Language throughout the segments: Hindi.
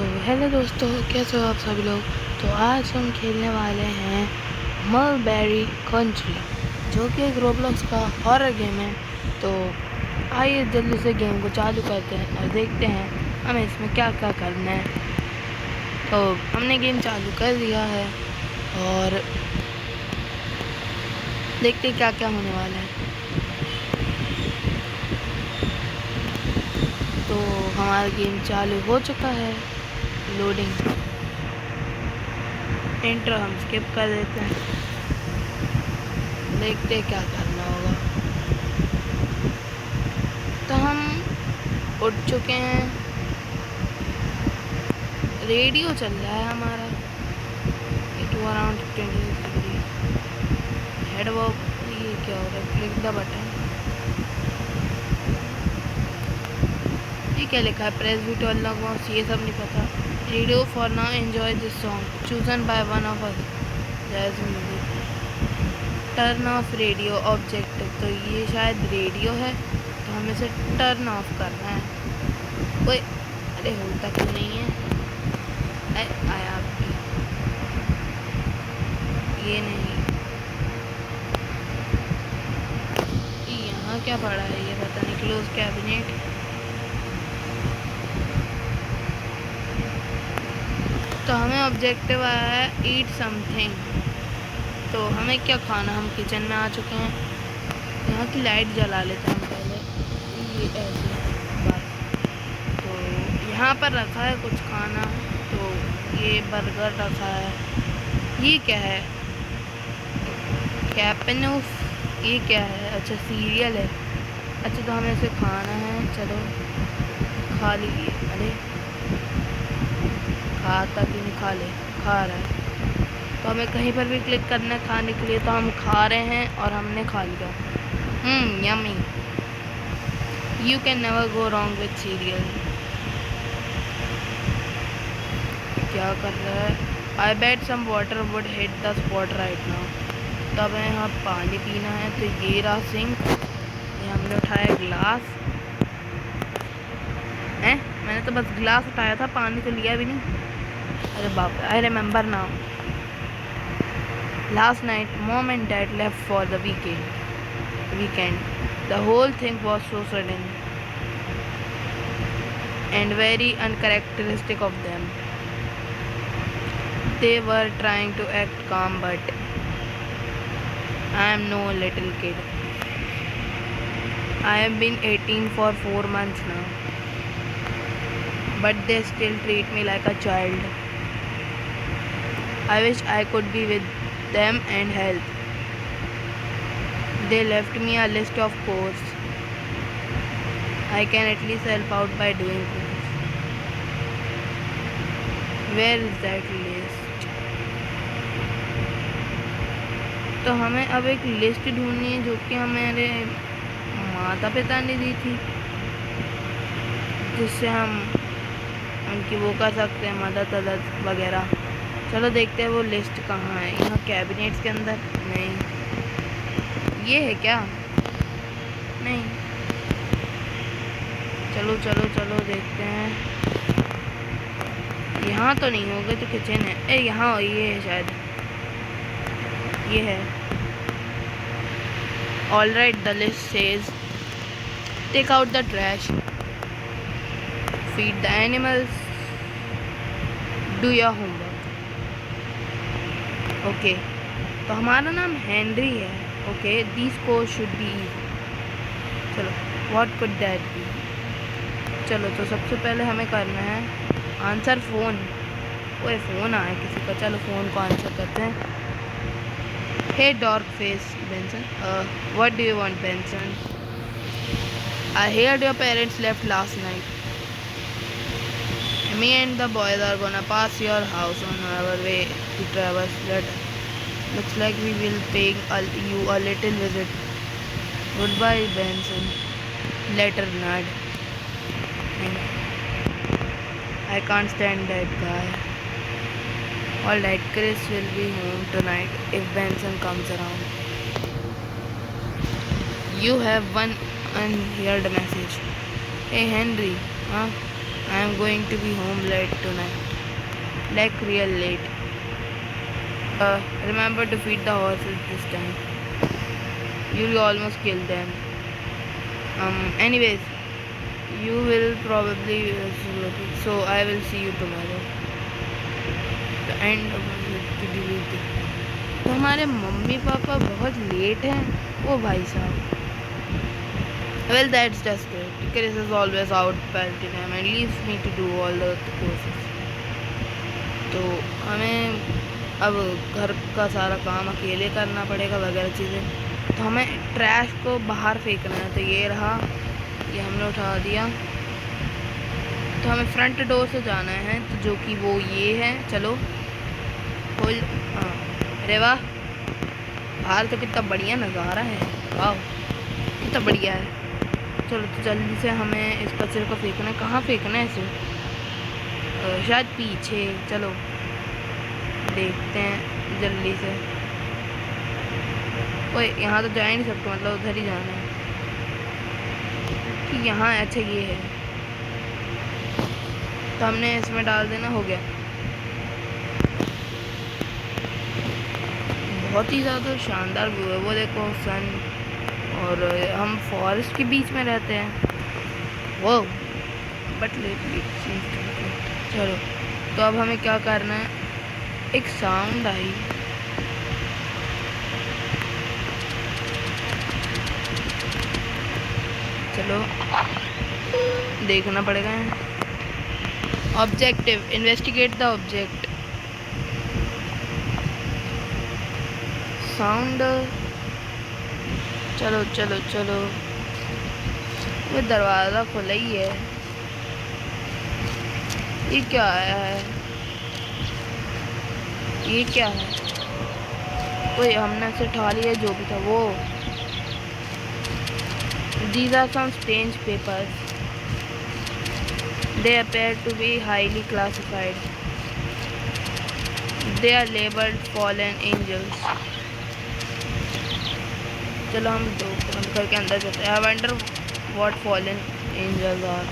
तो हेलो दोस्तों, कैसे हो आप सभी लोग। तो आज हम खेलने वाले हैं मलबेरी कंट्री, जो कि एक रोब्लॉक्स का हॉरर गेम है। तो आइए जल्दी से गेम को चालू करते हैं और देखते हैं हमें इसमें क्या क्या करना है। तो हमने गेम चालू कर दिया है और देखते हैं क्या क्या होने वाला है। तो हमारा गेम चालू हो चुका है। लोडिंग इंट्रो हम स्किप कर देते हैं, देखते हैं क्या करना होगा। तो हम उठ चुके हैं, रेडियो चल रहा है हमारा। To around 26 degree head work. ये क्या हो रहा है? Click the button. ये क्या लिखा है? Press V to unlock mouse. ये सब नहीं पता। Radio for now enjoy this song chosen by one of us. Jazz music. Turn off radio objective. तो ये शायद रेडियो है, तो हमें इसे टर्न ऑफ करना है। कोई अरे होता क्यों नहीं है? आया आपकी ये नहीं। यहाँ क्या पड़ा है ये पता नहीं। Close cabinet. तो हमें ऑब्जेक्टिव आया है ईट समथिंग। तो हमें क्या खाना? हम किचन में आ चुके हैं। यहाँ की लाइट जला लेते हैं हम पहले। ये ऐसे बस। तो यहाँ पर रखा है कुछ खाना। तो ये बर्गर रखा है। ये क्या है? कैपेनूस। ये क्या है? अच्छा सीरियल है। अच्छा तो हमें इसे खाना है। चलो खा लीजिए। अरे खाता कि नहीं? खा ले। खा रहा है। तो हमें कहीं पर भी क्लिक करना है खाने के लिए। तो हम खा रहे हैं और हमने खा लिया। Yummy. You can never go wrong with cereal. क्या कर रहा है? I bet some water would hit the spot right now. तब यहाँ पानी पीना है। तो ये रहा सिंक। ये हमने उठाया ग्लास। मैंने तो बस ग्लास उठाया था, पानी तो लिया भी नहीं। अरे बाप रे, I remember now. Last night mom and dad left for the weekend. The whole thing was so sudden and very uncharacteristic of them. They were trying to act calm, but I am no little kid. I have been 18 for 4 months now, but they still treat me like a child. I wish I could be with them and help. They left me a list of chores. I can at least help out by doing things. Where is that list? तो हमें अब एक लिस्ट ढूंढनी है जो कि हमारे माता पिता ने दी थी, जिससे हम उनकी वो कर सकते हैं मदद वगैरह। चलो देखते हैं वो लिस्ट कहाँ है। यहाँ कैबिनेट्स के अंदर? नहीं। ये है क्या? नहीं। चलो चलो चलो देखते हैं। यहाँ तो नहीं होगा, तो किचन है। यहाँ ये है शायद। ये है। All right, the list says take out the trash, feed the animals, do your homework. Okay, तो हमारा नाम हेनरी है। Okay, this course should be easy. चलो, व्हाट कुड दैट बी? चलो तो सबसे पहले हमें करना है आंसर फ़ोन। ओए फ़ोन आया किसी का। चलो फ़ोन को आंसर करते हैं। Hey dark face Benson, what do you want Benson? I heard your parents left last night. Me and the boys are gonna pass your house on our way to Traverse Letter. Looks like we will pay you a little visit. Goodbye, Benson. Letter nod. I can't stand that guy. Alright, Chris will be home tonight if Benson comes around. You have one unheard message. Hey Henry, huh? I am going to be home late tonight, like real late. Remember to feed the horses this time. You'll almost kill them. Anyways, you will probably so I will see you tomorrow. The end of to delete it. तो हमारे मम्मी पापा बहुत लेट हैं वो भाई साहब. Well, that's just great. Chris is always out pelting him and leaves me to do all the courses. तो हमें अब घर का सारा काम अकेले करना पड़ेगा वगैरह चीज़ें. तो हमें ट्रैश को बाहर फेंकना है. तो ये रहा, ये हमने उठा दिया. तो हमें फ्रंट डोर से जाना है, तो जो कि वो ये है. चलो खोल. हाँ, अरे वाह, बाहर तो कितना बढ़िया नज़ारा है. वाह, कितना बढ़िया है. चलो तो जल्दी से हमें इस कचरे को फेंकना है. कहाँ फेंकना है इसे? शायद पीछे. चलो देखते हैं जल्दी से. ओए, यहाँ तो जा ही नहीं सकते, मतलब उधर ही जाना है कि यहाँ. अच्छा ये है, तो हमने इसमें डाल देना. हो गया. बहुत ही ज़्यादा शानदार व्यू है वो. देखो सन, और हम फॉरेस्ट के बीच में रहते हैं. वो बट लेट. चलो तो अब हमें क्या करना है. एक साउंड आई. चलो देखना पड़ेगा. Objective, investigate the object. Sound. चलो चलो चलो, वो दरवाज़ा खुला ही है. ये क्या आया है? ये क्या है? कोई हमने से उठा लिया जो भी था वो. These are some strange papers. They appear to be highly classified. They are labeled fallen angels. चलो हम दो बंद करके अंदर जाते हैं. I wonder what fallen angels are.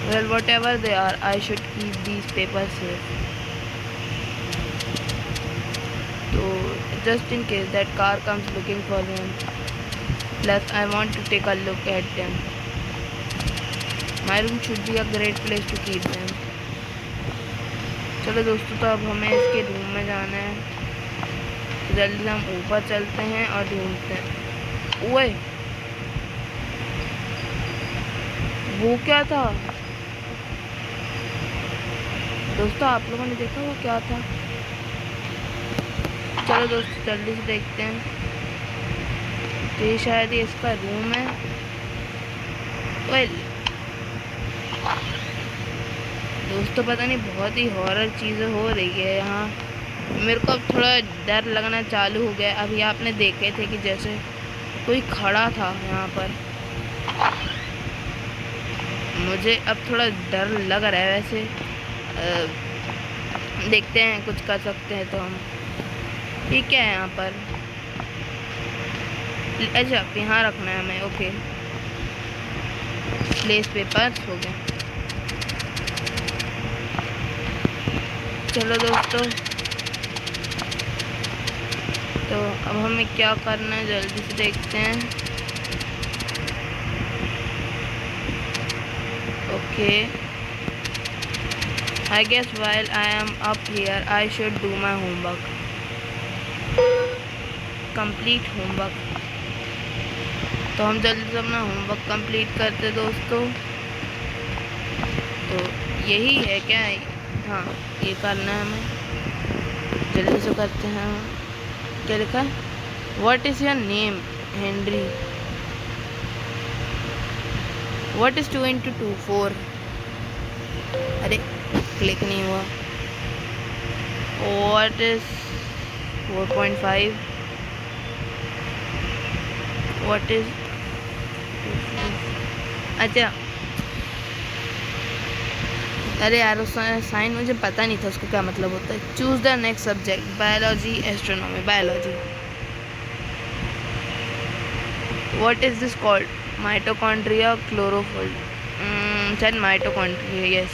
Well, whatever they are, I should keep these papers safe. So, just in case that car comes looking for them. Plus, I want to take a look at them. My room should be a great place to keep them. चलो दोस्तों, तो अब हमें इसके रूम में जाना है. जल्दी से हम ऊपर चलते हैं और ढूंढते हैं. ओए, वो क्या था दोस्तों? आप लोगों ने देखा वो क्या था? चलो दोस्तों जल्दी से देखते हैं. तो ये शायद ये इसका रूम है. ओए दोस्तों, पता नहीं बहुत ही हॉरर चीज़ें हो रही है यहाँ. मेरे को अब थोड़ा डर लगना चालू हो गया. अभी आपने देखे थे कि जैसे कोई खड़ा था यहाँ पर. मुझे अब थोड़ा डर लग रहा है. वैसे देखते हैं, कुछ कर सकते हैं तो हम. ये क्या है यहाँ पर? अच्छा, यहाँ रखना है हमें. ओके, प्लेस पेपर्स हो गए. चलो दोस्तों, तो अब हमें क्या करना है जल्दी से देखते हैं. Okay, I guess while I am up here, I should do my homework. Complete homework. तो हम जल्दी से अपना होमवर्क कंप्लीट करते दोस्तों. तो यही है क्या? हाँ, ये करना है हमें. जल्दी से करते हैं. क्या लिखा है? What is your name? Henry. What is 2 into 2? 4. अरे क्लिक नहीं हुआ. What is 4.5? What is? अच्छा, अरे यार उस साइन मुझे पता नहीं था उसका क्या मतलब होता है. Choose the next subject. Biology, astronomy. Biology. What is this called? Mitochondria, chlorophyll. said mitochondria, yes.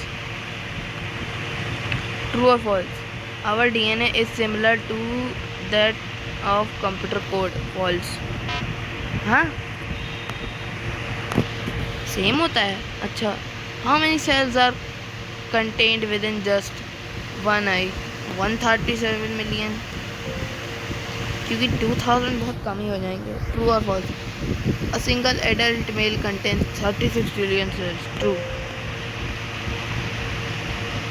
True or false? Our DNA is similar to that of computer code. False. हाँ, सेम होता है. अच्छा. How many cells are contained within just one eye? 137 million. क्योंकि 2000 बहुत कम ही हो जाएंगे. True or false? A single adult male contains 36 trillion cells. True.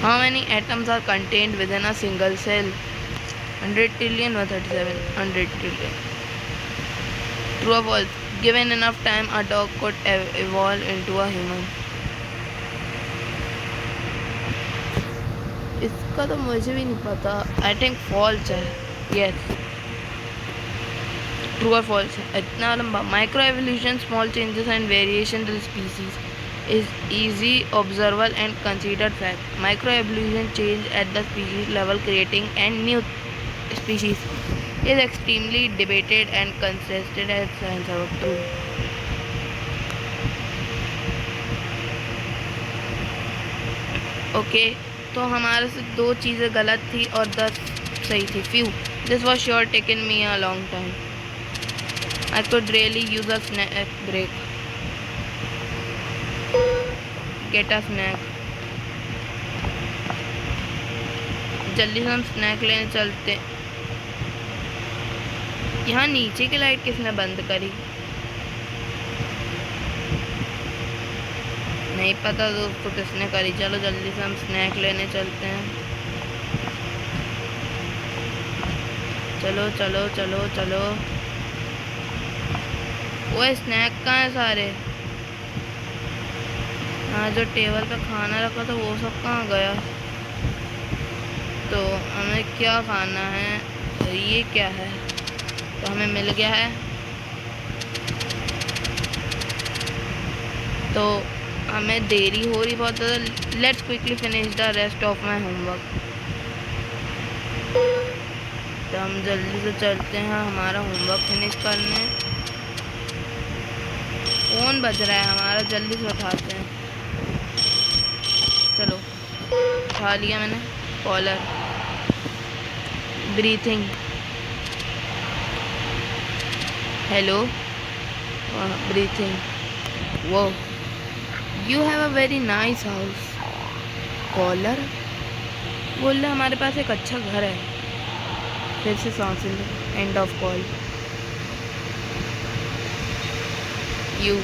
How many atoms are contained within a single cell? 100 trillion or 37? 100 trillion. True or false? Given enough time, a dog could evolve into a human. इसका तो मुझे भी नहीं पता. I think false है. Yes. True or false? इतना लंबा. Micro evolution, small changes and variation in species is easy, observable and considered fact. Micro evolution change at the species level, creating a new species is extremely debated and contested as science of true. Okay, तो हमारे से 2 चीज़ें गलत थी और 10 सही थी. Phew. This was sure taken me a long time. I could really use a snack break. Get a snack. जल्दी से हम स्नैक लेने चलते. यहाँ नीचे की लाइट किसने बंद करी? नहीं पता दोस्तों किसने करी. चलो जल्दी से हम स्नैक लेने चलते हैं. चलो चलो चलो चलो. वो स्नैक कहाँ है सारे? हाँ, जो टेबल पे खाना रखा था वो सब कहाँ गया? तो हमें क्या खाना है? ये क्या है? तो हमें मिल गया है. तो हमें देरी हो रही बहुत ज़्यादा. Let's quickly finish the rest of my homework. तो हम जल्दी से चलते हैं हमारा होमवर्क फिनिश करने. फ़ोन बज रहा है हमारा, जल्दी से उठाते हैं. चलो, उठा लिया मैंने. कॉलर. ब्रीथिंग. हेलो. ब्रीथिंग. वो. You have a very nice house. Caller बोल रहे हमारे पास एक अच्छा घर है. फिर से सांस ले. End of call. You.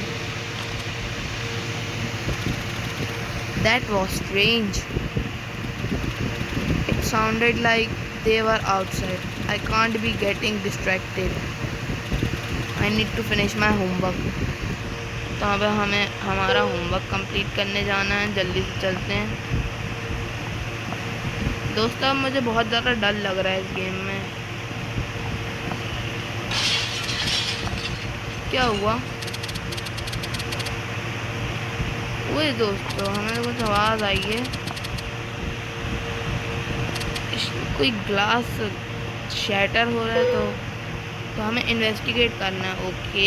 That was strange. It sounded like they were outside. I can't be getting distracted. I need to finish my homework. तो अब हमें हमारा होमवर्क कंप्लीट करने जाना है. जल्दी से चलते हैं दोस्तों. अब मुझे बहुत ज़्यादा डर लग रहा है इस गेम में. क्या हुआ? वो दोस्तों हमें कुछ आवाज़ आई है. कोई ग्लास शैटर हो रहा है. तो हमें इन्वेस्टिगेट करना है. ओके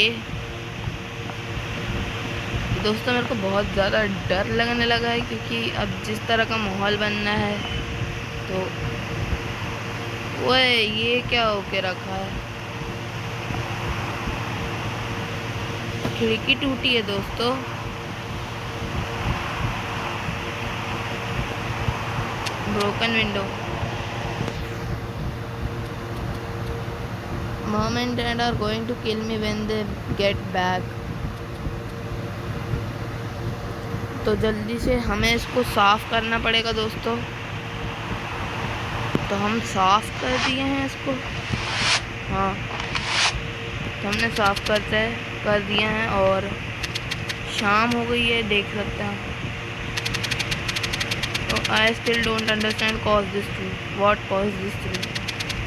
दोस्तों, मेरे को बहुत ज़्यादा डर लगने लगा है क्योंकि अब जिस तरह का माहौल बनना है. तो वो ये क्या होके रखा है? खिड़की टूटी है दोस्तों. Broken window. Mom and Dad are going to kill me when they get back. तो जल्दी से हमें इसको साफ़ करना पड़ेगा दोस्तों. तो हम साफ़ कर दिए हैं इसको. हाँ, तो हमने साफ़ कर दिए हैं और शाम हो गई है, देख सकते हैं. तो I still don't understand cause this true. What caused this true?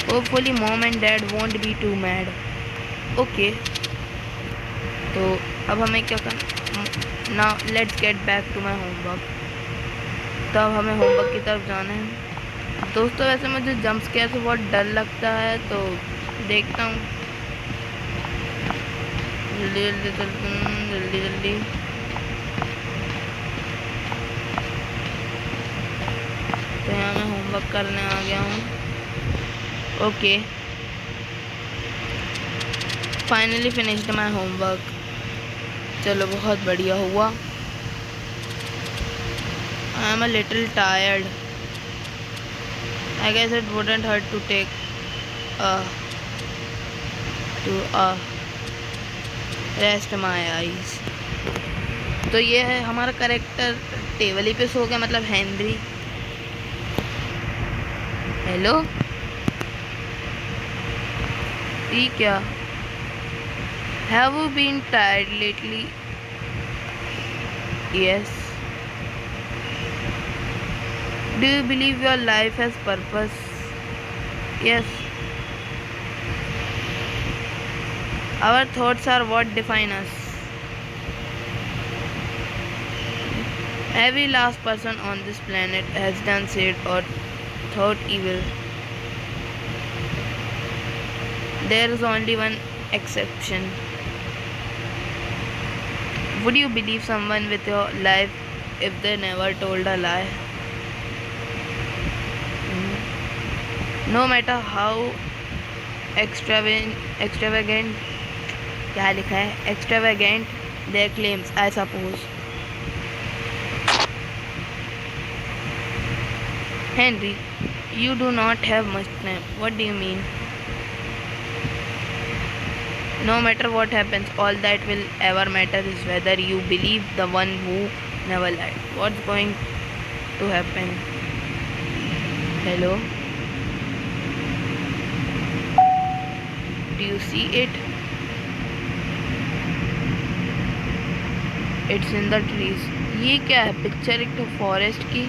Hopefully mom and dad won't be too mad. Okay. तो अब हमें क्या करना? Now let's get back to my homework. तब हमें होमवर्क की तरफ जाना है दोस्तों. वैसे मुझे जंप स्केयर से बहुत डर लगता है, तो देखता हूँ. जल्दी जल्दी चलते हैं. जल्दी जल्दी. होमवर्क करने आ गया हूँ। Okay, finally finished my homework. चलो बहुत बढ़िया हुआ। I am a little tired. I guess it wouldn't hurt to take rest my eyes. तो ये है हमारा करेक्टर टेबल ही पे सो गया, मतलब हेनरी। हेलो, ये क्या? Have you been tired lately? Yes. Do you believe your life has purpose? Yes. Our thoughts are what define us. Every last person on this planet has done, said, or thought evil. There is only one exception. Would you believe someone with your life if they never told a lie? No matter how extravagant, क्या लिखा है? Extravagant their claims, I suppose. Henry, you do not have much time. What do you mean? No matter what happens, all that will ever matter is whether you believe the one who never lied. What's going to happen? Hello? Do you see it? It's in the trees. ये क्या है? पिक्चर एक तो फॉरेस्ट की।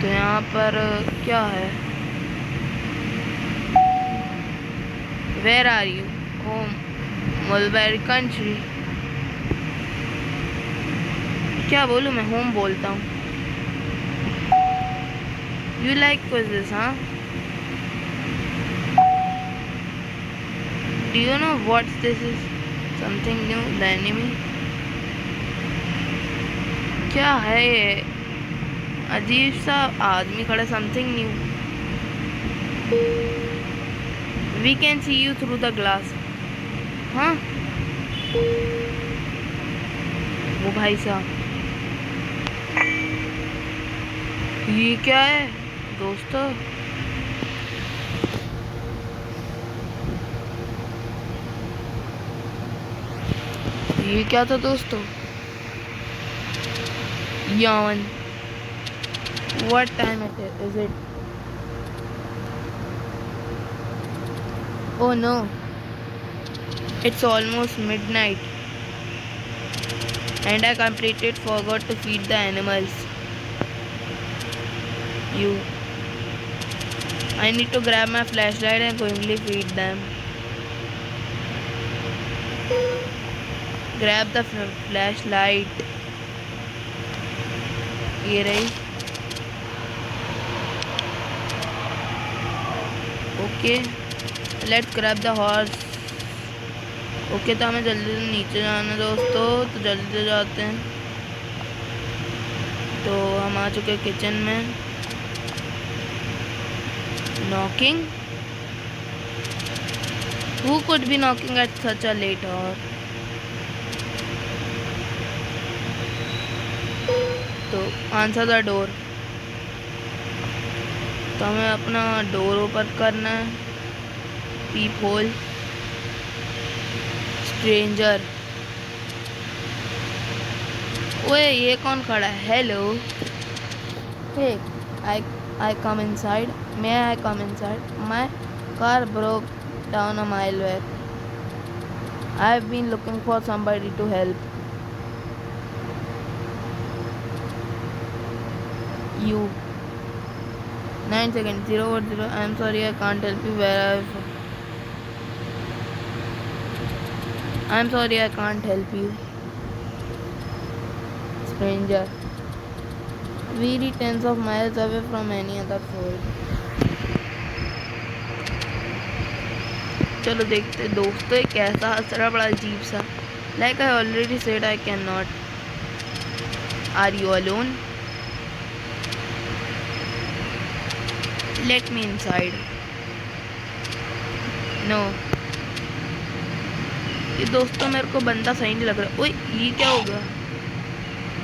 तो यहाँ पर क्या है? Where are you? Home, Mulberry Country. क्या बोलूँ मैं? होम बोलता हूँ। You like quizzes, huh? Do you know what this is? Something new, the enemy. क्या है ये? अजीब सा आदमी खड़ा, something new. We can see you through the glass. हाँ, वो भाई साहब, ये क्या है दोस्तों? ये क्या था दोस्तों? यावन। What time is it? Oh no, it's almost midnight and I completely forgot to feed the animals. I need to grab my flashlight and quickly feed them. Grab the flashlight. ये रही। Okay, let's grab the horse. Okay, तो हमें जल्दी से नीचे जाना है दोस्तों, तो जल्दी से जाते हैं। तो हम आ चुके हैं किचन में। Knocking? Who could be knocking at such a late hour? तो आंसर द डोर। तो हमें अपना डोर ओपन करना है। Peephole. स्ट्रेंजर। ओए, ये कौन खड़ा है? Hello. Hey, I come inside. May I come inside? My car broke down a mile back. I have been looking for somebody to help you. 9 seconds. 0 or 0. I am sorry, I can't help you. I am sorry, I can't help you. Stranger. We are tens of miles away from any other soul. चलो देखते दोस्तों, ये कैसा हंस रहा, बड़ा अजीब सा। Like I already said, I cannot. Are you alone? Let me inside. No. ये दोस्तों मेरे को बंदा सही नहीं लग रहा। ओए ये क्या हो गया?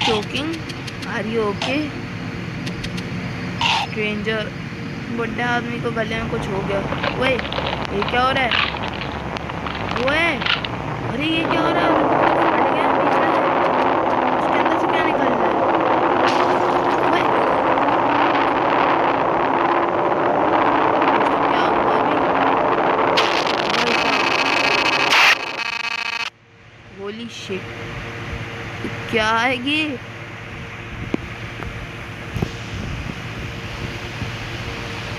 Choking? Are you okay? Stranger, बुढ़े आदमी को गले में कुछ हो गया। ओए ये क्या हो रहा है? ओए अरे ये क्या हो रहा है? फट गया बीच में, उसके अंदर से क्या निकल रहा है? ओए दोस्तों क्या हुआ अभी? होली शिट, क्या है ये?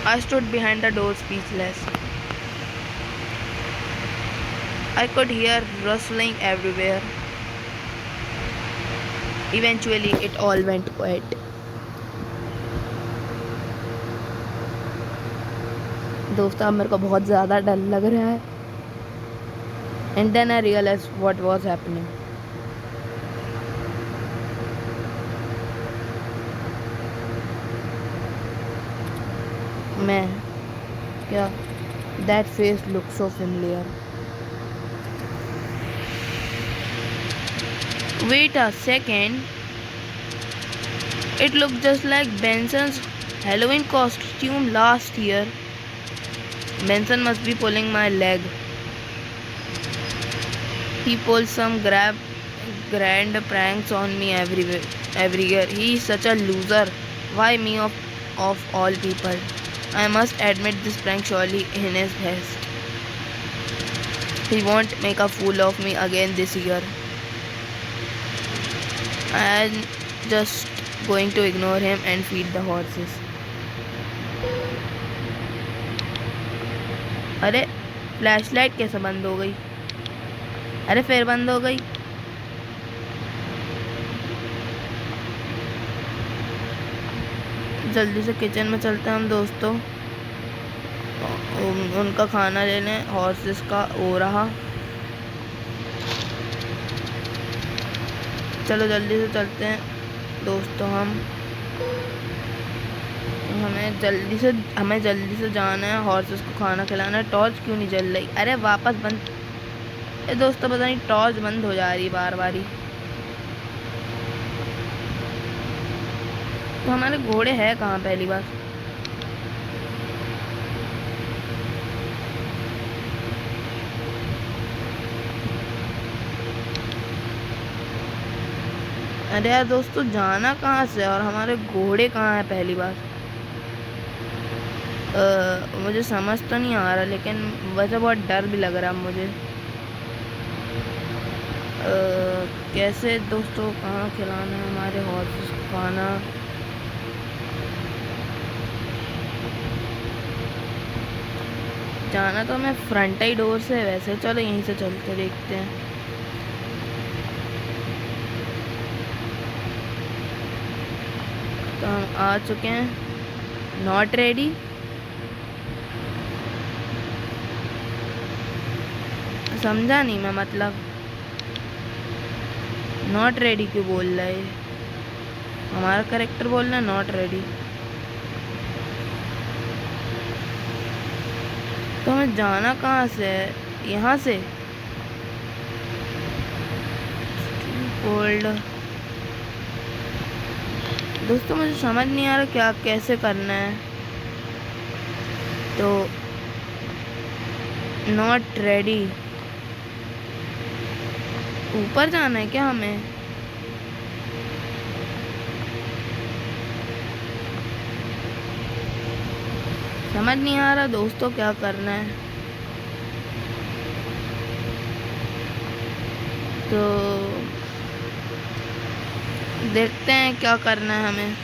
I stood behind the door speechless. I could hear rustling everywhere. Eventually, it all went quiet. दोस्तों अब मेरे को बहुत ज़्यादा डर लग रहा है. And then I realized what was happening. मैं क्या? That face looked so familiar. Wait a second. It looked just like Benson's Halloween costume last year. Benson must be pulling my leg. He pulls some grand pranks on me every year. He is such a loser. Why me of all people? I must admit this prank surely in his best. He won't make a fool of me again this year. I am just going to ignore him and feed the horses. अरे फ्लैशलाइट कैसे बंद हो गई? अरे फिर बंद हो गई. जल्दी से किचन में चलते हैं हम दोस्तों. उनका खाना लेने. हॉर्सेस का हो रहा. चलो जल्दी से चलते हैं दोस्तों. हमें जल्दी से जाना है. हॉर्सेस को खाना खिलाना है. टॉर्च क्यों नहीं जल रही? अरे वापस बंद. ये दोस्तों पता नहीं टॉर्च बंद हो जा रही बार बार ही. तो हमारे घोड़े हैं कहाँ पहली बार? अरे यार दोस्तों जाना कहाँ से और हमारे घोड़े कहाँ हैं पहली बार? मुझे समझ तो नहीं आ रहा, लेकिन वैसे बहुत डर भी लग रहा है मुझे. कैसे दोस्तों कहाँ खिलाना है हमारे हॉर्सेस को खाना? जाना तो हमें फ्रंट ही डोर से. वैसे चलो यहीं से चलते देखते हैं. तो हम आ चुके हैं. Not ready. समझा नहीं मैं, मतलब नॉट रेडी क्यों बोल रहा है? हमारा कैरेक्टर बोल रहा है नॉट रेडी. तो हमें जाना कहाँ से है? यहाँ से. कोल्ड दोस्तों मुझे समझ नहीं आ रहा क्या कैसे करना है. तो नॉट रेडी. ऊपर जाना है क्या हमें? समझ नहीं आ रहा दोस्तों क्या करना है. तो देखते हैं क्या करना है हमें.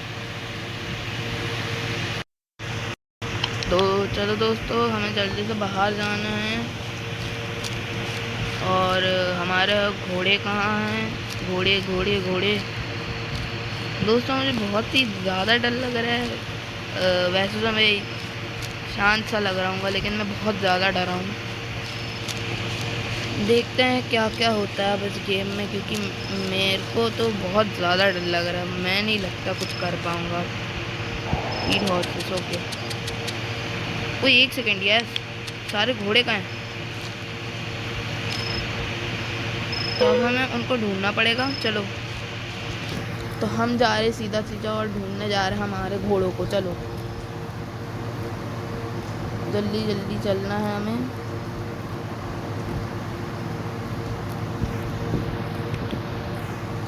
तो चलो दोस्तों हमें जल्दी से बाहर जाना है. और हमारे घोड़े कहाँ हैं? घोड़े घोड़े घोड़े. दोस्तों मुझे बहुत ही ज़्यादा डर लग रहा है. वैसे तो मैं शांत सा लग रहा हूँ, लेकिन मैं बहुत ज़्यादा डरा हूँ. देखते हैं क्या क्या होता है अब इस गेम में, क्योंकि मेरे को तो बहुत ज़्यादा डर लग रहा है। मैं नहीं लगता कुछ कर पाऊँगा। Speed horses, okay. कोई 1 सेकेंड यार, सारे घोड़े कहाँ हैं? तो अब हमें उनको ढूंढना पड़ेगा। चलो, तो हम जा रहे सीधा सीधा और ढूंढने जा रहे हैं हमारे घोड़ों को। चलो जल्दी जल्दी चलना है हमें।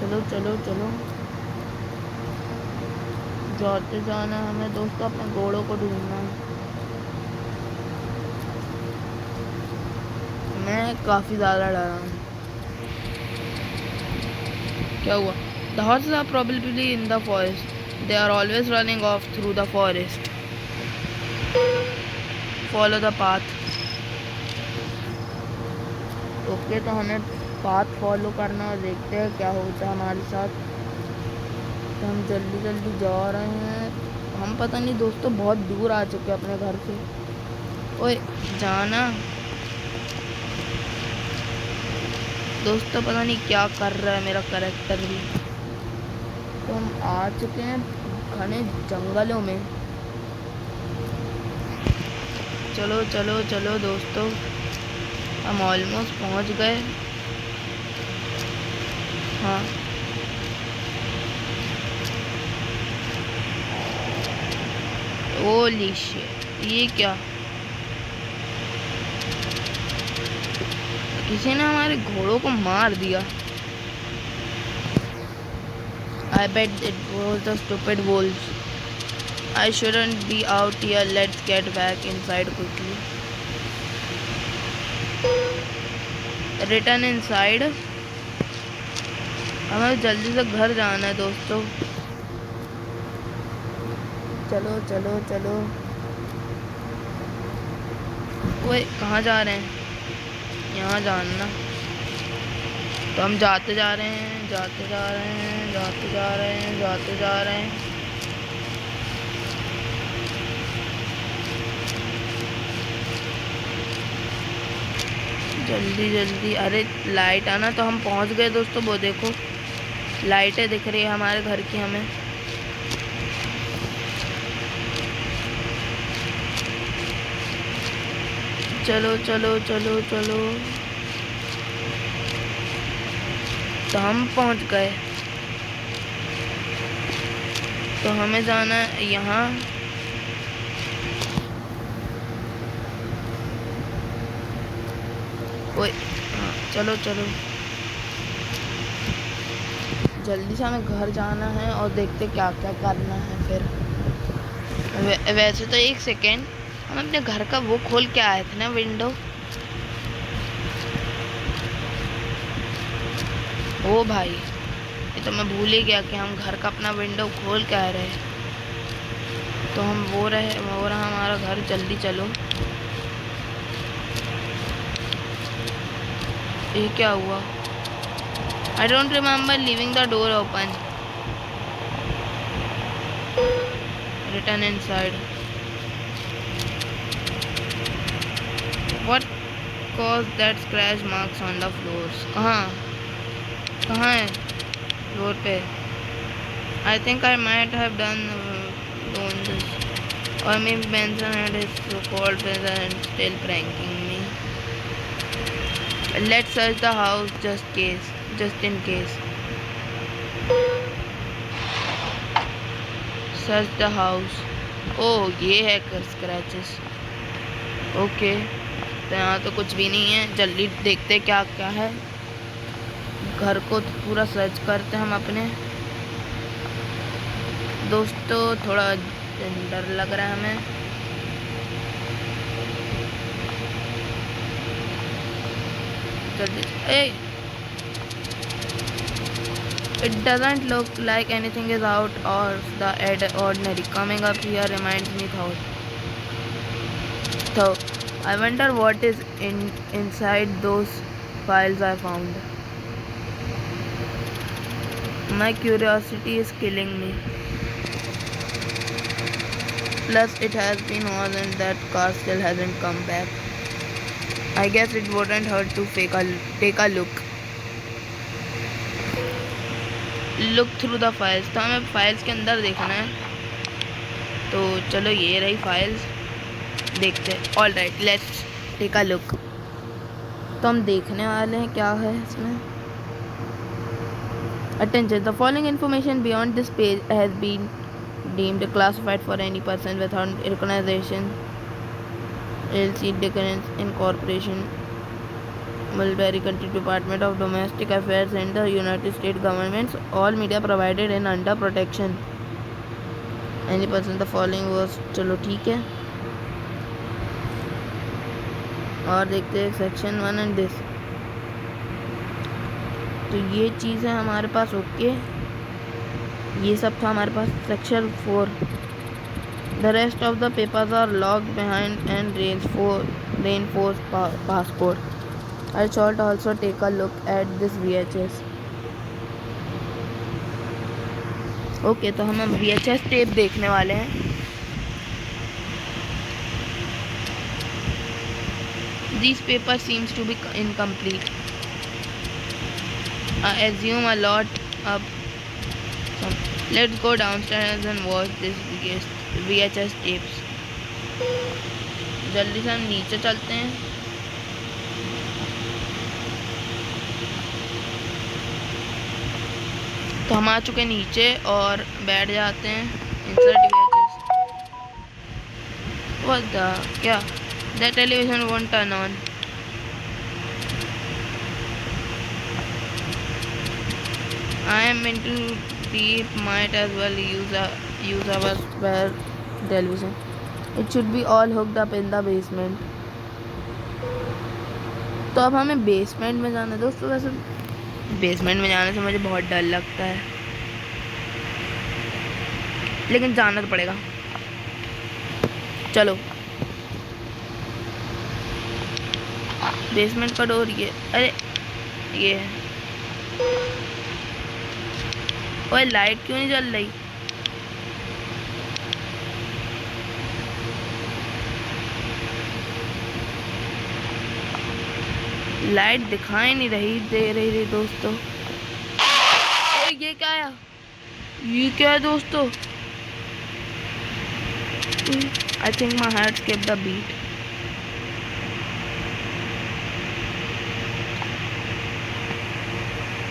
चलो चलो चलो, जाते जाना है हमें दोस्तों, अपने घोड़ों को ढूंढना है। मैं काफ़ी ज़्यादा डरा हूँ। क्या हुआ? The horses are probably in the forest. They are always running off through the forest. Follow the path. Okay, तो हमें पाथ फॉलो करना और देखते हैं क्या होता है हमारे साथ। तो हम जल्दी जल्दी जा रहे हैं। हम पता नहीं दोस्तों बहुत दूर आ चुके हैं अपने घर से। ओए जाना दोस्तों, पता नहीं क्या कर रहा है मेरा कैरेक्टर भी। तो हम आ चुके हैं घने जंगलों में। चलो चलो चलो दोस्तों, हम ऑलमोस्ट पहुंच गए। हाँ, ओली शिट, ये क्या? किसी ने हमारे घोड़ों को मार दिया। I bet it was the stupid wolves. I shouldn't be out here. Let's get back inside quickly. Return inside. हमें जल्दी से घर जाना है दोस्तों। चलो चलो चलो। ओए कहाँ जा रहे हैं? यहाँ जानना। तो हम जाते जा रहे हैं, जाते जा रहे हैं, जाते जा रहे हैं, जाते जा रहे हैं। जल्दी जल्दी, अरे लाइट आना। तो हम पहुंच गए दोस्तों, वो देखो लाइटें दिख रही है हमारे घर की हमें। चलो चलो चलो चलो, तो हम पहुंच गए। तो हमें जाना है यहाँ। ओए हाँ, चलो चलो जल्दी से हमें घर जाना है और देखते क्या क्या करना है फिर। वैसे तो 1 सेकेंड, हम अपने घर का वो खोल के आए थे ना, विंडो। ओ भाई, ये तो मैं भूल ही गया कि हम घर का अपना विंडो खोल के आ रहे हैं। तो हम वो रहा हमारा घर। जल्दी चलो। ये क्या हुआ? I don't remember leaving the door open. Return inside. What caused that scratch marks on the floors? कहाँ है? फ्लोर पे। I think I might have done this. Or maybe Benson had his so-called friends and still pranking me. Let's search the house just in case. Search the house. Oh, ये है स्क्रैचेस। ओके, तो यहाँ तो कुछ भी नहीं है। जल्दी देखते क्या क्या है। घर को तो पूरा सर्च करते हम अपने। दोस्तों थोड़ा डर लग रहा है हमें। जल्दी। It doesn't look like anything is out of the ordinary. Coming up here reminds me so I wonder what is inside those files I found. My curiosity is killing me. Plus it has been more than that car still hasn't come back. I guess it wouldn't hurt to take a look. Look through the files. तो हमें फाइल्स के अंदर देखना है, तो चलो ये रही फाइल्स, देखते हैं. All right, let's take a look. तो हम देखने वाले हैं क्या है इसमें. Attention, the following information beyond this page has been deemed classified for any person without recognition. LC Dickens Incorporation, Mulberry County Department of Domestic Affairs and the United States Governments. All media provided and under protection. Any person the following was. चलो ठीक है. और देखते हैं सेक्शन 1 एंड दिस. तो ये चीज़ है हमारे पास. ओके, ये सब था हमारे पास. Section 4. The rest of the papers are logged behind and reinforced passcode. I shall also take a look at this VHS. Okay, तो हम VHS टेप देखने वाले हैं. This paper seems to be incomplete. I assume a lot up. Let's go downstairs and watch this VHS tapes. जल्दी से हम नीचे चलते हैं. तो हम आ चुके नीचे और बैठ जाते हैं. Insert VHS. What the? क्या? The television won't turn on. I am into deep. Might as well use our spare television. It should be all hooked up in the basement. तो अब हमें बेसमेंट में जाना है दोस्तों. वैसे बेसमेंट में जाने से मुझे बहुत डर लगता है, लेकिन जाना तो पड़ेगा. चलो, बेसमेंट का डोर ये. अरे ये है. ओए, लाइट क्यों नहीं जल रही? लाइट दिखाई नहीं दे रही दोस्तों. ये क्या है? ये क्या है दोस्तों? I think my heart skipped the beat.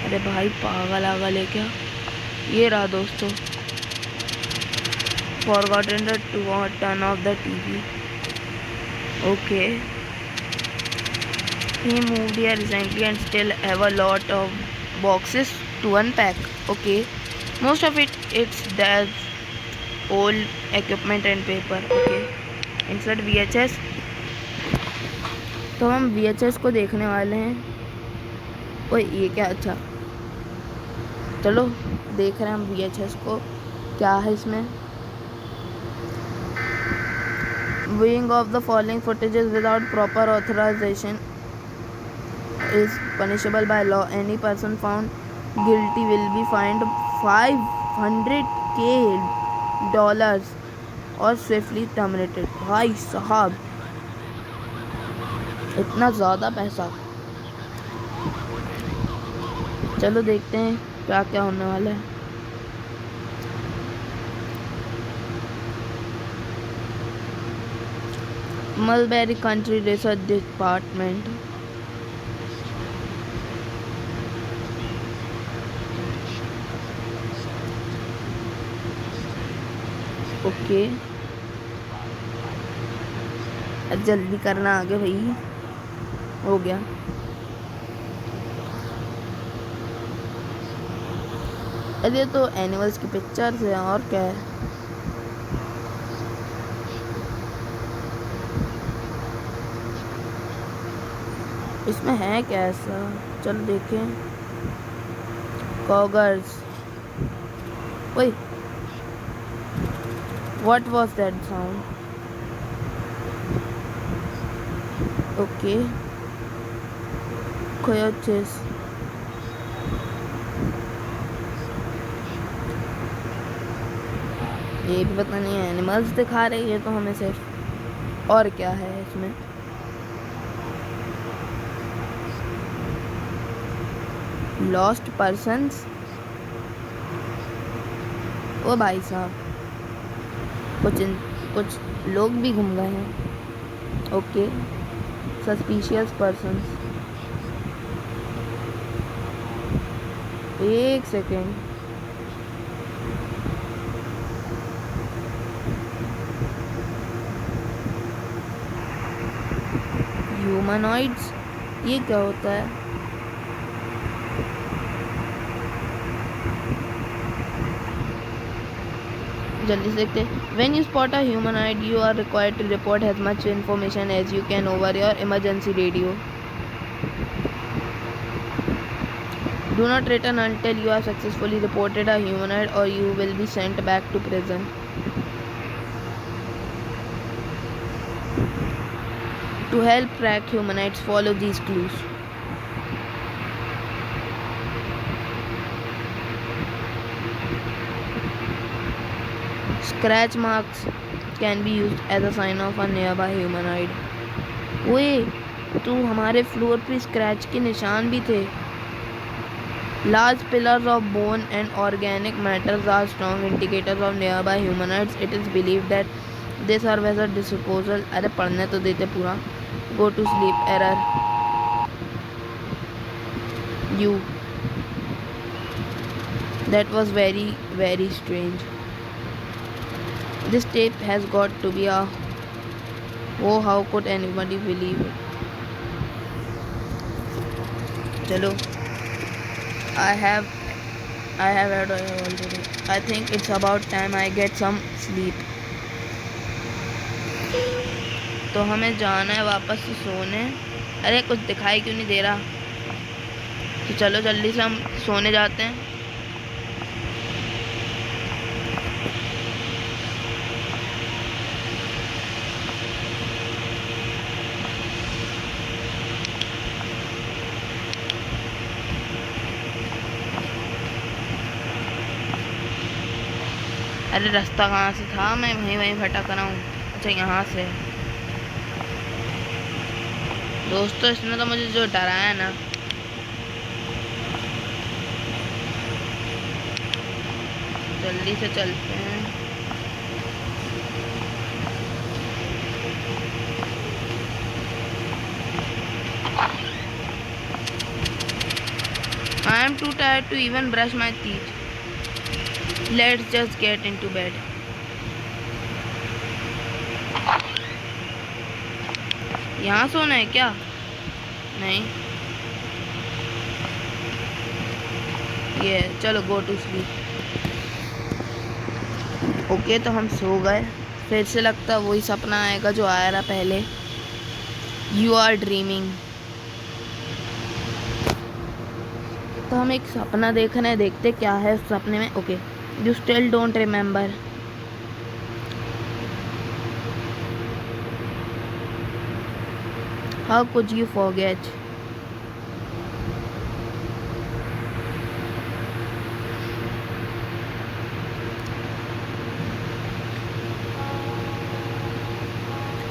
अरे भाई, पागल है क्या? ये रहा दोस्तों. Forgotten to turn off the TV. Okay. He moved here recently and still have a lot of boxes to unpack. Okay. Most of it's there's old equipment and paper. Okay. Insert VHS. तो हम VHS को देखने वाले हैं. ओए, ये क्या? अच्छा, चलो देख रहे हैं हम VHS को. क्या है इसमें? Viewing of the following footages without proper authorization is punishable by law. Any person found guilty will be fined $500,000 और swiftly terminated. भाई साहब, इतना ज़्यादा पैसा. चलो देखते हैं क्या क्या होने वाला है. Mulberry County Research Department. Okay, जल्दी करना आगे भाई. हो गया. अरे तो एनिमल्स की पिक्चर्स है और क्या है. इसमें है क्या ऐसा? चलो देखें. कॉगर्स. ओए, what was that sound? Okay. Coyotes. ये भी पता नहीं है. एनिमल्स दिखा रही है तो हमें सिर्फ. और क्या है इसमें? लॉस्ट पर्सन्स, ओ भाई साहब, कुछ लोग भी घूम गए हैं। ओके, सस्पिशियस पर्सन्स, एक सेकेंड, ह्यूमनॉइड्स, ये क्या होता है? जल्दी से देखते हैं। When you spot a humanoid you are required to report as much information as you can over your emergency radio. Do not return until you have successfully reported a humanoid or you will be sent back to prison. To help track humanoids, follow these clues. Scratch marks can be used as a sign of a nearby humanoid. ओए, तो हमारे फ्लोर पे स्क्रैच के निशान भी थे। Large pillars of bone and organic matters are strong indicators of nearby humanoids. It is believed that they serve as a disposal. अरे पढ़ने तो देते पूरा। Go to sleep. Error. You. That was very, very strange. This tape has got to be a... Oh, how could anybody believe it? चलो. I have had already. I think it's about time I get some sleep. तो हमें जाना है वापस से सोने। अरे कुछ दिखाई क्यों नहीं दे रहा? तो चलो जल्दी से हम सोने जाते हैं। अरे रास्ता कहाँ से था? मैं वहीं भटक रहा हूँ। अच्छा, यहाँ से। दोस्तों, इसने तो मुझे जो डराया ना। जल्दी से चलते हैं। I am too tired to even brush my teeth. Let's just get into bed. यहाँ सोना है क्या? नहीं, ये चलो गो टू स्लीप। ओके, तो हम सो गए। फिर से लगता है वही सपना आएगा जो आया रहा पहले। You are dreaming. तो हम एक सपना देख रहे हैं, देखते क्या है उस सपने में। Okay, you still don't remember. How could you forget?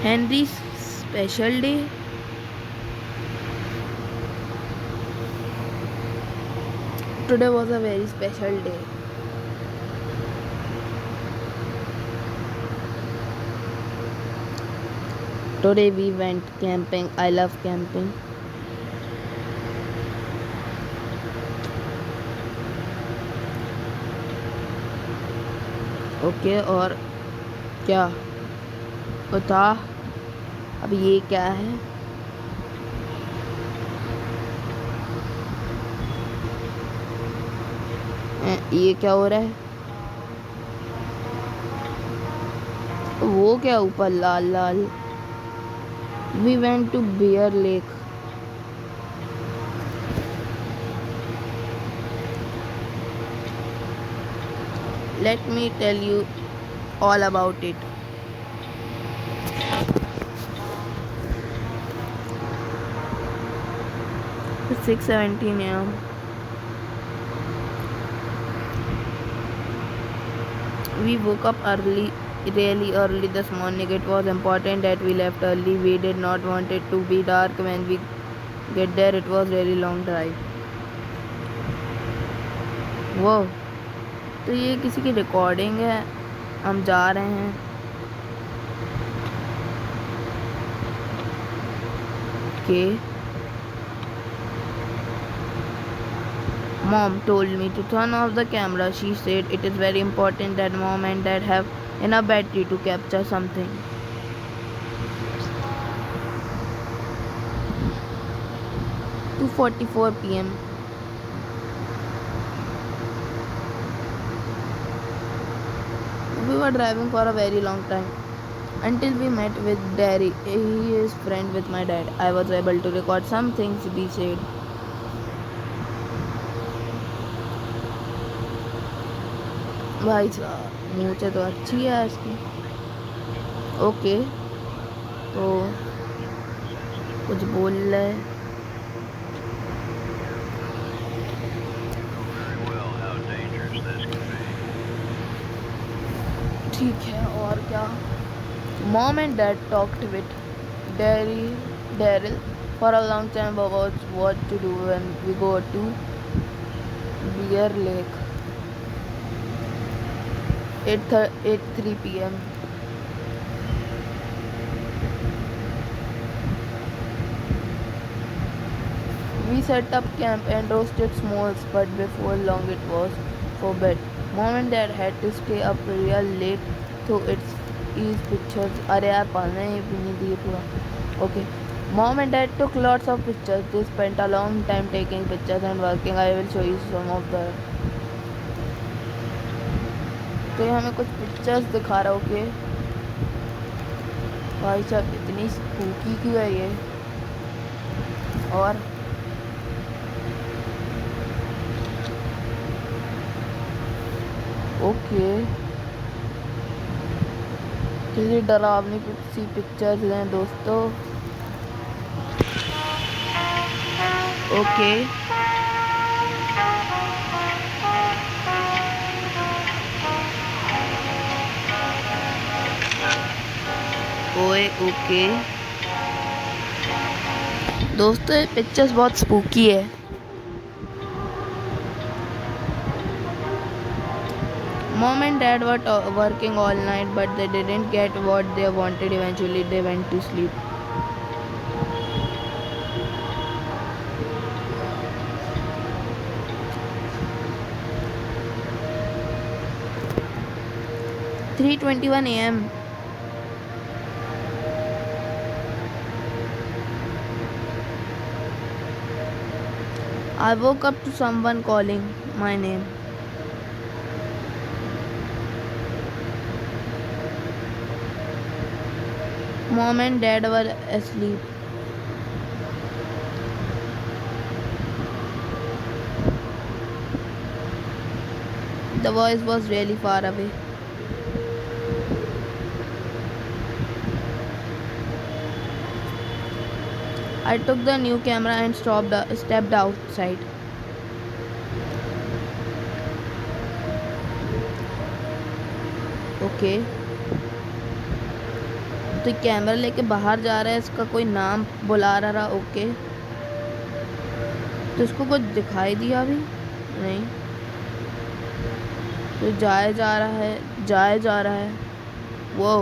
Henry's special day. Today was a very special day. Today we went camping. I love camping. Okay, और क्या बता? अब ये क्या है? ये क्या हो रहा है? वो क्या ऊपर लाल लाल? We went to Bear Lake. Let me tell you all about it. It's 6:17 a.m. We woke up really early this morning. It was important that we left early. We did not want it to be dark when we get there. It was really long drive. वो तो ये किसी की रिकॉर्डिंग है, हम जा रहे हैं। के Mom told me to turn off the camera. She said it is very important that mom and dad have enough battery to capture something. 2:44 p.m. We were driving for a very long time until we met with Derry. He is friend with my dad. I was able to record some things he said. भाई साहब मुझे तो अच्छी है इसकी। ओके तो कुछ बोल रहे। ठीक है और क्या। Mom and Dad talked with Daryl for a long time about what to do when we go to Bear Lake. 8:03 p.m. We set up camp and roasted s'mores, but before long it was for bed. Mom and Dad had to stay up real late to ease pictures. अरे यार पालने भी नहीं दिए पूरा। Okay. Mom and Dad took lots of pictures. They spent a long time taking pictures and working. I will show you some of the. तो ये हमें कुछ पिक्चर्स दिखा रहा। ओके भाई साहब इतनी स्पूकी क्यों है ये। और ओके किसी डरावनी सी पिक्चर्स हैं दोस्तों। ओके ओए ओके दोस्तों ये पिक्चर्स बहुत स्पूकी है। Mom and Dad were working all night, but they didn't get what they wanted. Eventually, they went to sleep. "3:21 a.m. I woke up to someone calling my name. Mom and Dad were asleep. The voice was really far away. I took the new camera and stepped outside. Okay. तो कैमरा लेके बाहर जा रहा है, इसका कोई नाम बुला रहा। ओके तो इसको कुछ दिखाई दिया अभी नहीं, तो जाए जा रहा है। वो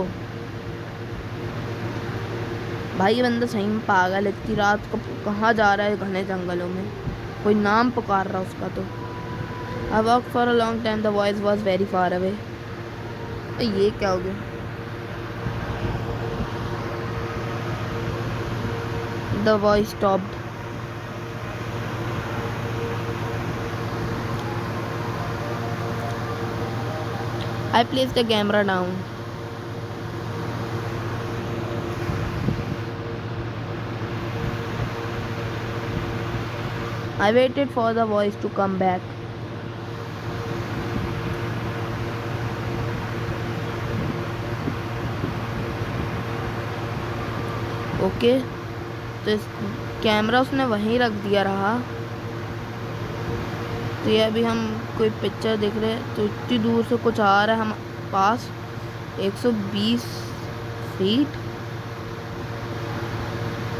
भाई ये बंदा सही में पागल है, इतनी रात को कहाँ जा रहा है घने जंगलों में, कोई नाम पुकार रहा उसका। तो I walked for a long time. The voice was very far away. ये क्या हो गया। The voice stopped. I placed the camera down. I waited for the voice to come back. Okay तो इस कैमरा उसने वहीं रख दिया रहा। तो ये अभी हम कोई पिक्चर देख रहे हैं, तो इतनी दूर से कुछ आ रहा है हम पास। 120 फीट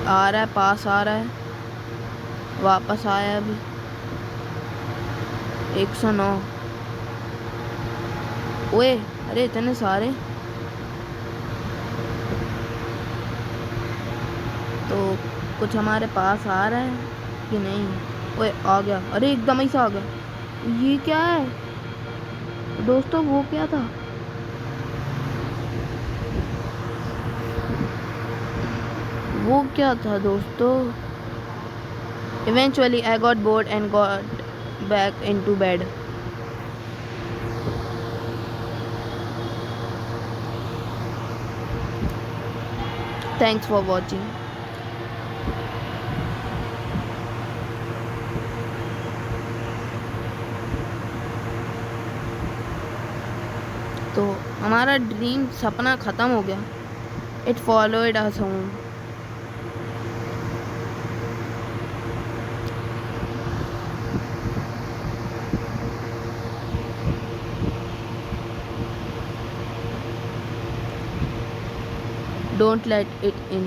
आ रहा है, पास आ रहा है, वापस आया अभी। 109। ओए अरे इतने सारे। तो कुछ हमारे पास आ रहा है कि नहीं? ओए आ गया, अरे एकदम ही सा आ गया। ये क्या है दोस्तों? वो क्या था? वो क्या था दोस्तों? Eventually I got bored and got back into bed. Thanks for watching. तो हमारा ड्रीम सपना ख़त्म हो गया। It followed us home. Don't let it in.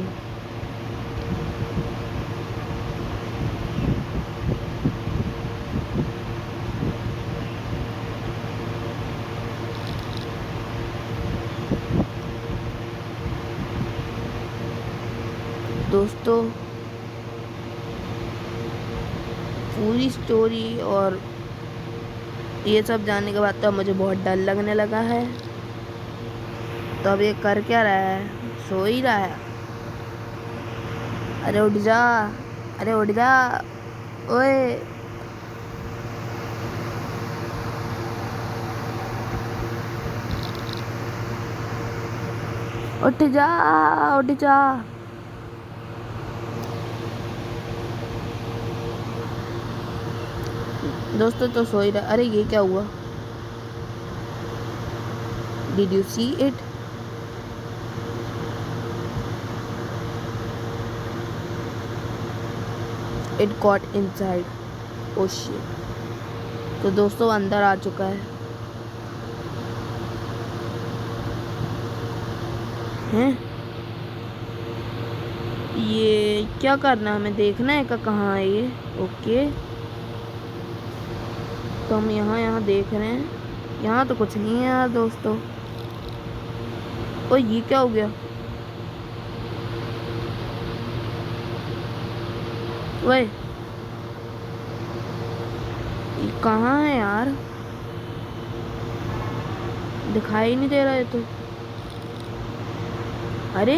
दोस्तों पूरी स्टोरी और ये सब जानने के बाद तो मुझे बहुत डर लगने लगा है। तो अब ये कर क्या रहा है? सो ही रहा है। अरे उठ जा, अरे उठ जा, ओए। उठ जा, उठ जा। दोस्तों तो सो ही रहा। अरे ये क्या हुआ? Did you see it? It got inside. Oh shit. तो दोस्तों अंदर आ चुका है। हैं? ये क्या करना है? हमें देखना है का कहाँ है ये। ओके तो हम यहाँ देख रहे हैं। यहाँ तो कुछ नहीं है यार दोस्तों। ओ ये क्या हो गया? ओए ये कहाँ है यार? दिखाई नहीं दे रहा है तो। अरे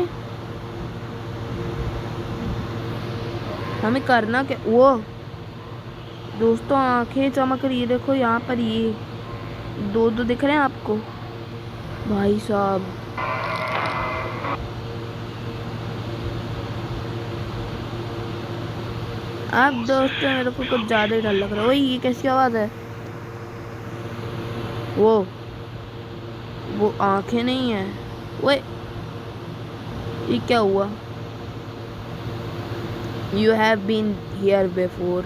हमें करना क्या? वो दोस्तों आंखें चमक रही है, देखो यहाँ पर ये दो दिख रहे हैं आपको भाई साहब। आप दोस्तों मेरे को कुछ ज़्यादा ही डर लग रहा है। वही ये कैसी आवाज़ है? वो आंखें नहीं है। वो ये क्या हुआ? You have been here before.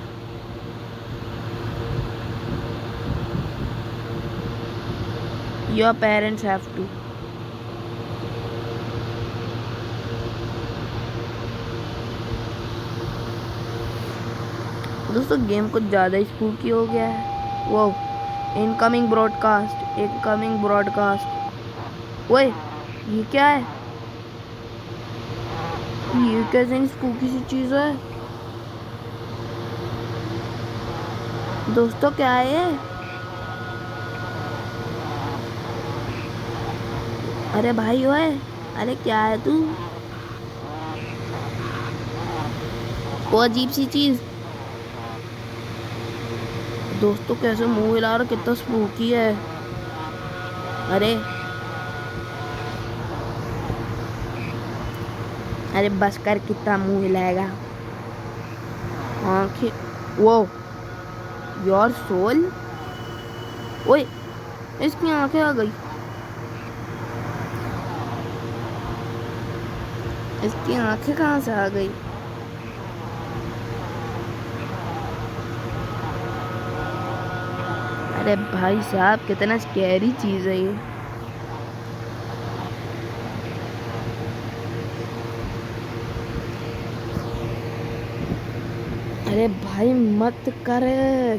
Your parents have to. दोस्तों गेम कुछ ज़्यादा ही स्पूकी हो गया है। वो इनकमिंग ब्रॉडकास्ट। ओए ये क्या है? ये कैसे स्पूकी सी चीज़ है दोस्तों? क्या है ये? अरे भाई ओए, अरे क्या है तू? वो अजीब सी चीज़। दोस्तों कैसे मुंह हिला रहा, कितना स्पूकी है। अरे बस कर, कितना मुंह हिलाएगा। आंखें, वो योर सोल। ओए इसकी आंखें आ गई। इसकी आंखें कहाँ से आ गई? अरे भाई साहब कितना स्कैरी चीज़ है ये। अरे भाई मत कर,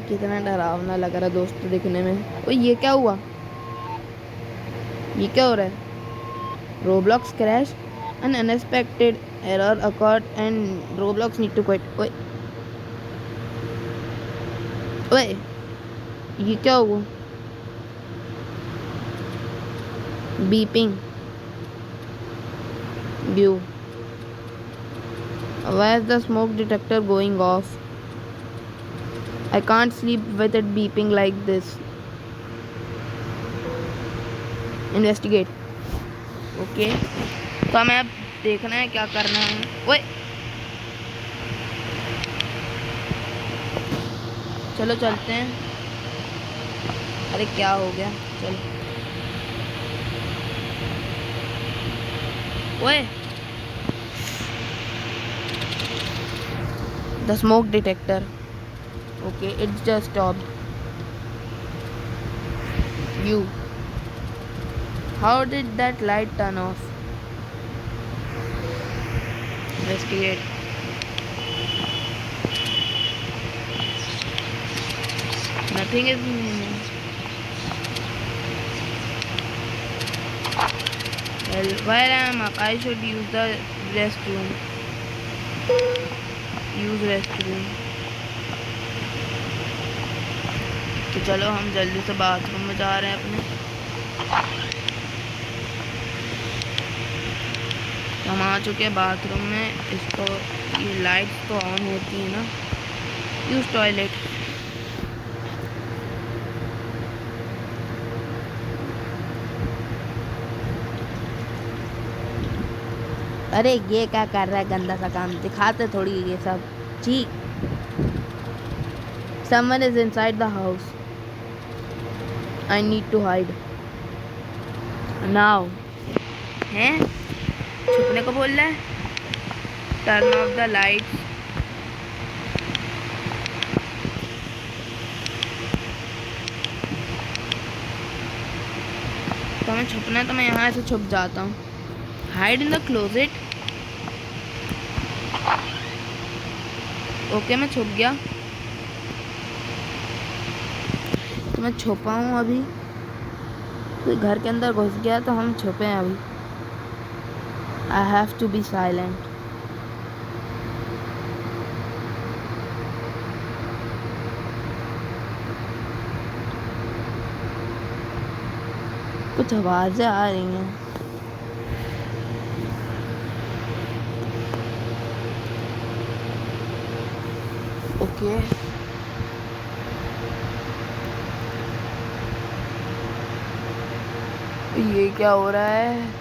कितना डरावना लग रहा है दोस्तों दिखने में। ओ ये क्या हुआ, ये क्या हो रहा है? Roblox crash, an unexpected error occurred and Roblox need to quit. ओए ओए ये क्या हुआ? Beeping view, why is the smoke detector going off? I can't sleep with it beeping like this. Investigate. Okay तो हमें अब देखना है क्या करना है। ओए चलो चलते हैं। अरे क्या हो गया, चलो। ओए the smoke detector, okay it's just stopped. You, how did that light turn off? Investigate. Nothing is moving. Well, while I am up, I should use the restroom. Use restroom. तो चलो हम जल्दी से बाथरूम में जा रहे हैं अपने। हम आ चुके हैं बाथरूम में। इसको ये लाइट्स तो ऑन होती है ना। Use toilet. अरे ये क्या कर रहा है, गंदा सा काम, दिखाते थोड़ी ये सब। जी someone is inside the house. I need to hide now. हैं छुपने को बोल रहा है। Turn off the lights. तो हमें छुपना है तो मैं यहाँ से छुप जाता हूँ। Hide in the closet. Okay मैं छुप गया। तो मैं छुपा हूँ अभी। कोई घर के अंदर घुस गया तो हम छुपे हैं अभी। I have to be silent. कुछ आवाजें आ रही हैं। ओके ये क्या हो रहा है?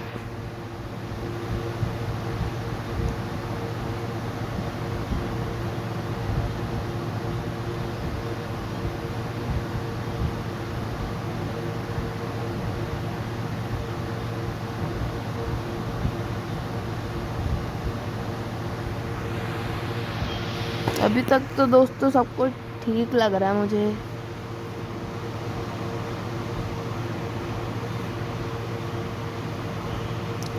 अभी तक तो दोस्तों सब कुछ ठीक लग रहा है मुझे।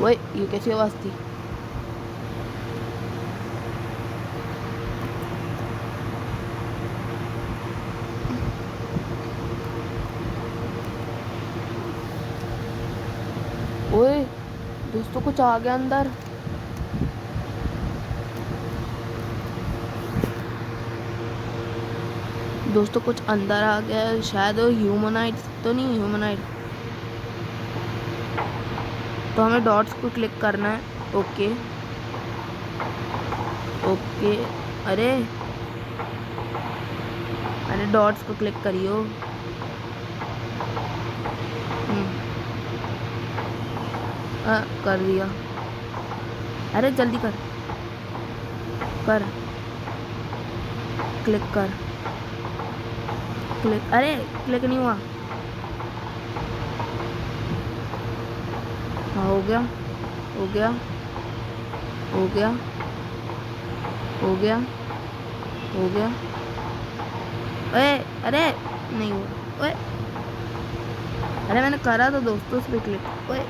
ओए ये कैसी आवाज थी? ओए दोस्तों कुछ आ गया अंदर। दोस्तों कुछ अंदर आ गया, शायद वो ह्यूमनाइट तो नहीं। ह्यूमनाइट तो हमें डॉट्स को क्लिक करना है। ओके ओके अरे अरे डॉट्स को क्लिक करियो। कर दिया। अरे जल्दी कर कर क्लिक कर क्लिक। अरे क्लिक नहीं हुआ। हाँ हो गया हो गया हो गया हो गया हो गया। ओए अरे नहीं हुआ। ओए अरे मैंने करा तो दोस्तों उस पर क्लिक। ओए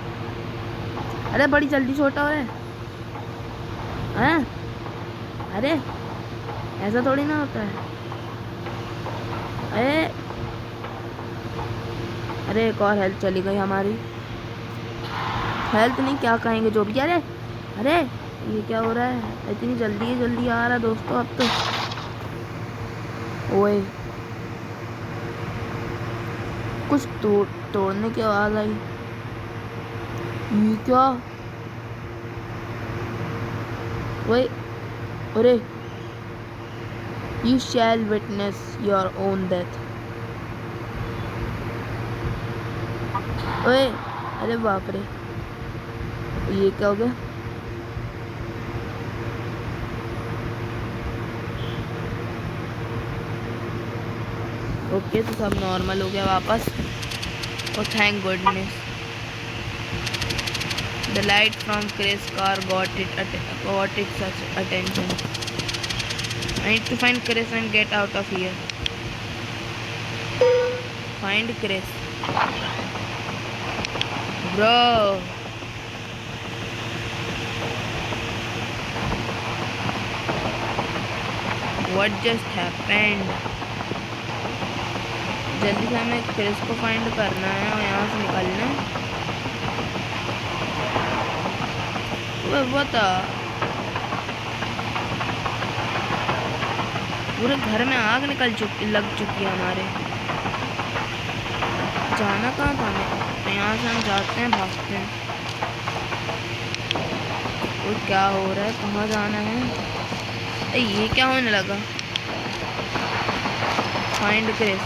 अरे बड़ी जल्दी छोटा हो रहा है। हाँ अरे ऐसा थोड़ी ना होता है। अरे अरे एक और हेल्थ चली गई हमारी। हेल्थ नहीं क्या कहेंगे जो भी। अरे अरे ये क्या हो रहा है? इतनी जल्दी आ रहा है दोस्तों अब तो। ओए कुछ तोड़ने की आवाज आई। ये क्या? ओए अरे you shall witness your own death. ओए अरे बाप रे, ये क्या हो गया? ओके तो सब नॉर्मल हो गया वापस। और thank goodness the light from Chris car got it such attention. I need to find Chris and get out of here. Find Chris. Bro. What just happened? जल्दी से हमें क्रिस को फाइंड करना है और यहाँ से निकलना है। बता पूरे घर में आग लग चुकी है हमारे। जाना कहाँ था हमें? तो यहाँ से हम जाते हैं, भागते हैं। और क्या हो रहा है? कहाँ जाना है? ये क्या होने लगा? Find Chris.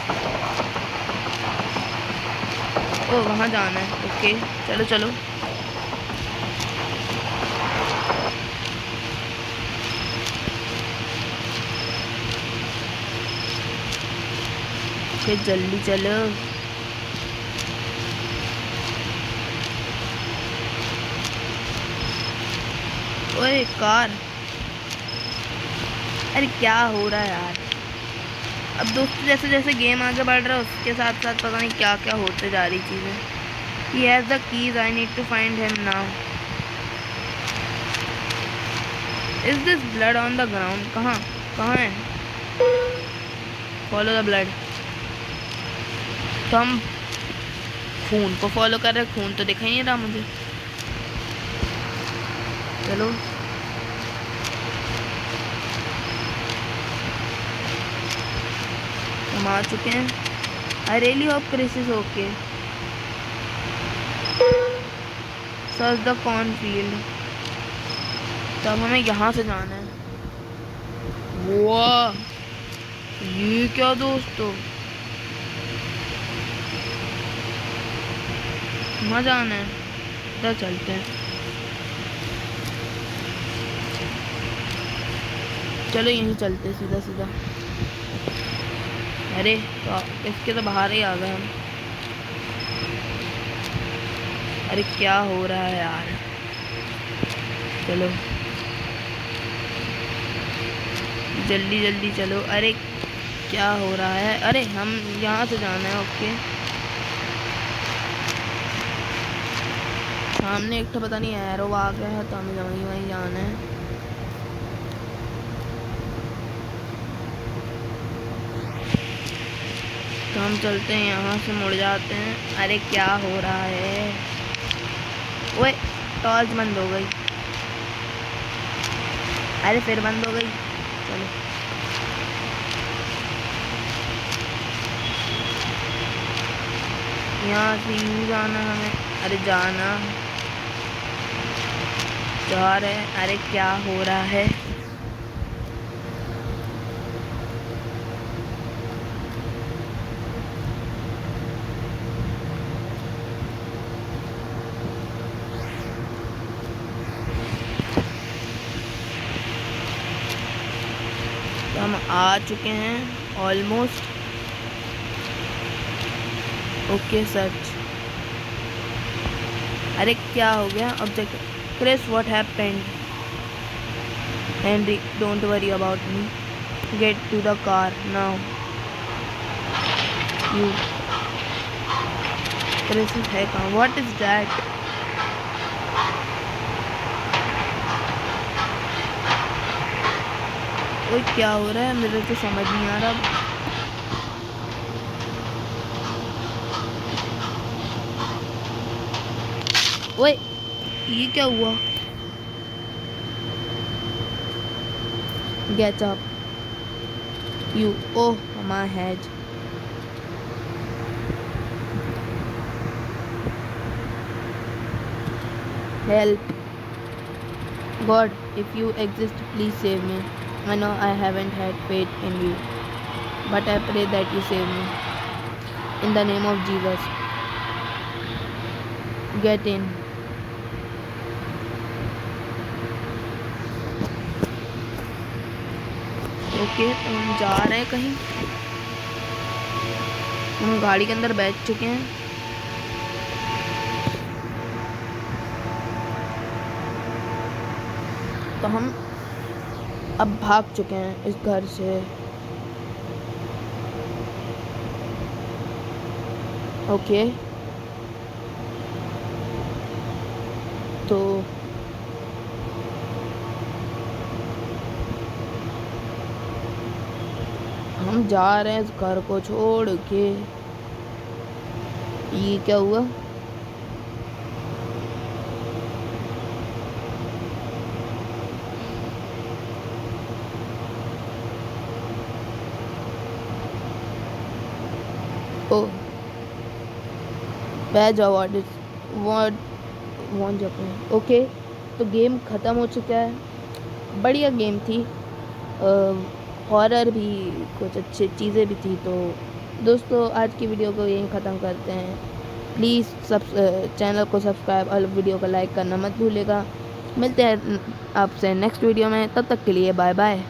ओ वहाँ जाना है। ओके चलो चलो। ओके जल्दी चलो। ओए कार। अरे क्या हो रहा है यार? अब दोस्तों जैसे जैसे गेम आगे बढ़ रहा है उसके साथ साथ पता नहीं क्या क्या होते जा रही चीज़ें। He has the keys. I need to find him now. Is this blood on the ground? कहाँ कहाँ है? Follow the blood. तो हम खून को फॉलो कर रहे हैं। खून तो दिखाई नहीं रहा मुझे। चलो हम आ चुके हैं। I really hope Chris is okay. Search the cornfield. तब हमें यहाँ से जाना है। वाह ये क्या दोस्तों? वहाँ जाना है। इधर चलते हैं। चलो यहीं चलते सीधा सीधा। अरे तो इसके तो बाहर ही आ गए हम। अरे क्या हो रहा है यार? चलो जल्दी जल्दी चलो। अरे क्या हो रहा है? अरे हम यहाँ से जाना है। ओके सामने एक तो पता नहीं एरो आ गया है तो हमें वहीं जाना है। तो हम चलते हैं, यहाँ से मुड़ जाते हैं। अरे क्या हो रहा है? ओए टॉर्च बंद हो गई। अरे फिर बंद हो गई। चलो यहाँ से यूँ जाना हमें। अरे जाना जा रहे हैं। अरे क्या हो रहा है? तो हम आ चुके हैं ऑलमोस्ट। Okay search. अरे क्या हो गया? Object Chris what happened? Henry don't worry about me, get to the car now. You Chris है कहाँ? What is that? ओए क्या हो रहा है, मेरे तो समझ नहीं आ रहा। ओए ये क्या हुआ? Get up, you. Oh, my head. Help. God, if you exist, please save me. I know I haven't had faith in you, but I pray that you save me. In the name of Jesus. Get in. Okay, तो हम जा रहे हैं कहीं। हम गाड़ी के अंदर बैठ चुके हैं। तो हम अब भाग चुके हैं इस घर से। ओके, तो हम जा रहे हैं इस घर को छोड़ के। ये क्या हुआ? ओ बैठ जाओ। वॉन्ट जाते हैं। ओके, तो गेम ख़त्म हो चुका है। बढ़िया गेम थी। हॉरर भी, कुछ अच्छी चीज़ें भी थी। तो दोस्तों आज की वीडियो को यहीं ख़त्म करते हैं। प्लीज़ चैनल को सब्सक्राइब और वीडियो को लाइक करना मत भूलिएगा। मिलते हैं आपसे नेक्स्ट वीडियो में, तब तक के लिए बाय बाय।